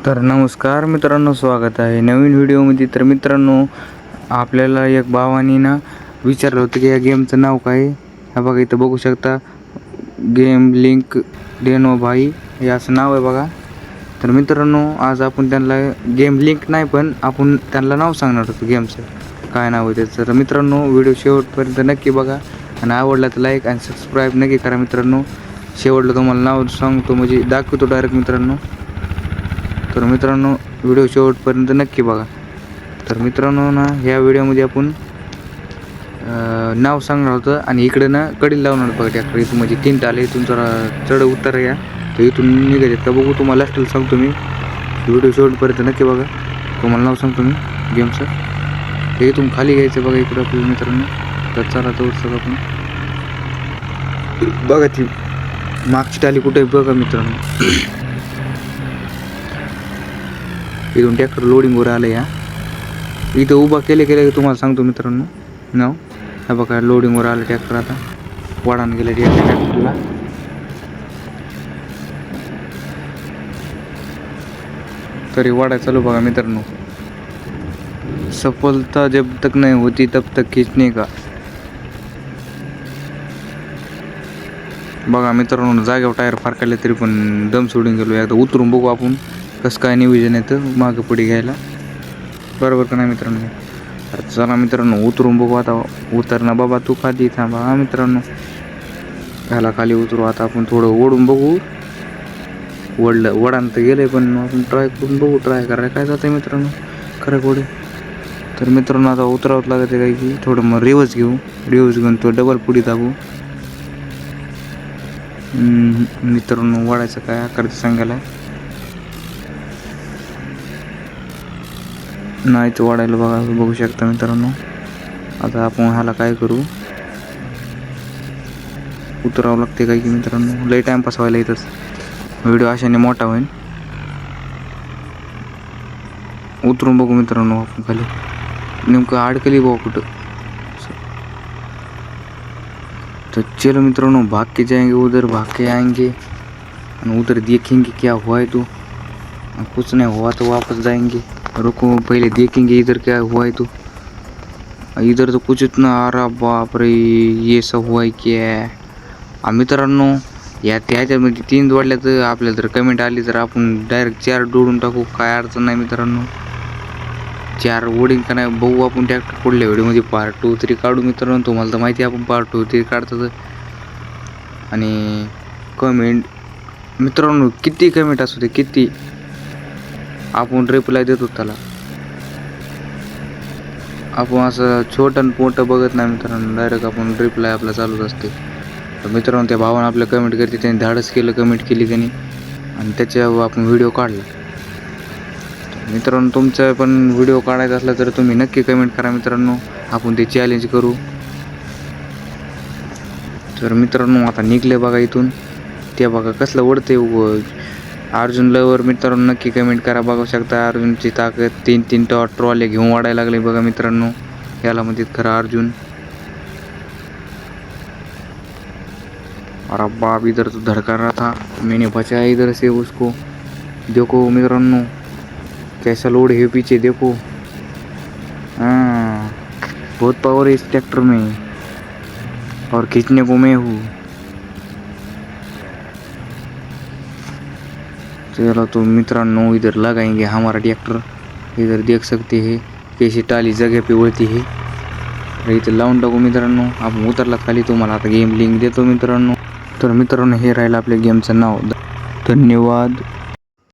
तर नमस्कार मित्रांनो, स्वागत आहे नवीन व्हिडिओमध्ये. तर मित्रांनो, आपल्याला एक भावानी ना विचारलं होतं की या गेमचं नाव काय आहे. हा बघा, इथं बघू शकता, गेम लिंक डेनो भाई हे असं नाव आहे बघा. तर मित्रांनो, आज आपण त्यांना गेम लिंक नाही, पण आपण त्यांना नाव सांगणार होतो गेमचं काय नाव आहे त्याचं. तर मित्रांनो, व्हिडिओ शेवटपर्यंत नक्की बघा आणि आवडला तर लाईक आणि सबस्क्राईब नक्की करा मित्रांनो. शेवटला तुम्हाला नाव सांगतो, म्हणजे दाखवतो डायरेक्ट मित्रांनो. तर मित्रांनो, व्हिडिओ शेवटपर्यंत नक्की बघा. तर मित्रांनो ना, ह्या व्हिडिओमध्ये आपण नाव सांगणार होतं आणि इकडे ना कडील लावणार बघा ट्रॅक्टर. इथून म्हणजे 3 टाले, इथून जरा चढ उतर या, तर इथून निघायचे का बघू. तुम्हाला लास्टला सांगतो मी, व्हिडिओ शेवटपर्यंत नक्की बघा. तुम्हाला नाव सांगतो मी गेमचं. ते इथून खाली घ्यायचं बघा इकडं आपल्याला मित्रांनो. तर चला तर आपण बघा ती मागची टाली कुठे आहे बघा मित्रांनो. इथून ट्रॅक्टर लोडिंगवर आलं या, इथं उभा केले तुम्हाला सांगतो मित्रांनो नाव. हा बघा, लोडिंगवर आलं ट्रॅक्टर. आता वाढान गेलं ट्रॅक्टरला. तरी वाढा चालू बघा मित्रांनो. सफलता जब तक नहीं होती तब तक खींचने का. बघा मित्रांनो, जागेवर टायर फारकायला तरी पण दम सोडून गेलो. एकदा उतरून बघू आपण कसं काय नियोजन येतं मागं पुढे घ्यायला, बरोबर का नाही मित्रांनो. तर चला मित्रांनो, उतरून बघू. आता उतर ना बाबा, तू खाली थांबा. हा मित्रांनो, ह्याला खाली उतरू. आता आपण थोडं ओढून बघू. वडान तर गेलंय, पण आपण ट्राय करून बघू. ट्राय करायला काय जातं आहे मित्रांनो, खरं कोडे. तर मित्रांनो, आता उतरावंच लागत आहे काही की. थोडं मग रिवर्स घेऊन तो डबल पुढे दाबू. मित्रांनो, वाढायचं काय आकारचं सांगायला नाही, तर वाढायला बघू शकता मित्रांनो. आता आपण ह्याला काय करू, उतरावं लागते काय की मित्रांनो. लई टाइमपास व्हायला इथंच, व्हिडिओ अशाने मोठा होईल. उतरून बघू मित्रांनो आपण खाली. नेमकं अडकली बघू कुठं. तो चलो मित्रों, भाग के जाएंगे उधर, भाग के आएंगे और उधर देखेंगे क्या हुआ है। तो कुछ नहीं हुआ तो वापस जाएंगे। रुको, पहले देखेंगे इधर क्या हुआ है। तो इधर तो कुछ इतना आ रहा, बाप रे, ये सब हुआ है क्या मित्रांनो. या त्याच्यामध्ये 3 जोडल्या, तर आपल्याला जर कमेंट आली तर आपण डायरेक्ट 4 जोडून टाकू, काय अडचण नाही मित्रांनो. 4 वोडिंग का नाही बघू आपण ट्रॅक्टर पुढल्या व्हिडिओमध्ये पार्ट 2, 3 काढू मित्रांनो. तुम्हाला तर माहिती आहे आपण पार्ट 2, 3 काढतात. आणि कमेंट मित्रांनो, किती कमेंट असू दे, किती, आपण रिप्लाय देतो त्याला. आपण असं छोटं मोठं बघत नाही मित्रांनो, डायरेक्ट आपण रिप्लाय आपला चालूच असते. तर मित्रांनो, त्या भावानं आपलं कमेंट करते, त्यांनी धाडस केलं, कमेंट केली त्यांनी, आणि त्याच्यावर आपण व्हिडिओ काढला. मित्रांनो, तुमचा पण व्हिडिओ काढायचा असला तर तुम्ही नक्की कमेंट करा मित्रांनो, आपण ते चॅलेंज करू. तर मित्रांनो, आता निघले बघा इथून. ते बघा कसलं ओढते अर्जुन लवर मित्रांनो, नक्की कमेंट करा. बघू शकता अर्जुनची ताकद, 3 ट्रॉले घेऊन वाढायला लागले बघा मित्रांनो. याला म्हणतात खरा अर्जुन. अरे बाप, इधर तो धड़का रहा था, मैंने बचाया इधर से उसको. देखो मित्रांनो, कैसा लोड है पीछे, देखो. हाँ, बहुत पावर है इस ट्रैक्टर में, और खींचने को मैं हूँ. चलो तो मित्रांनो, इधर लगाएंगे हमारा ट्रैक्टर. इधर देख सकते हैं कैसी टाली जगह पे उड़ती है. इथं लावून टाकू मित्रांनो. आपण उतरला खाली, तुम्हाला आता गेम लिंक देतो मित्रांनो. तर मित्रांनो, हे राहिलं आपल्या गेमचं नाव. धन्यवाद.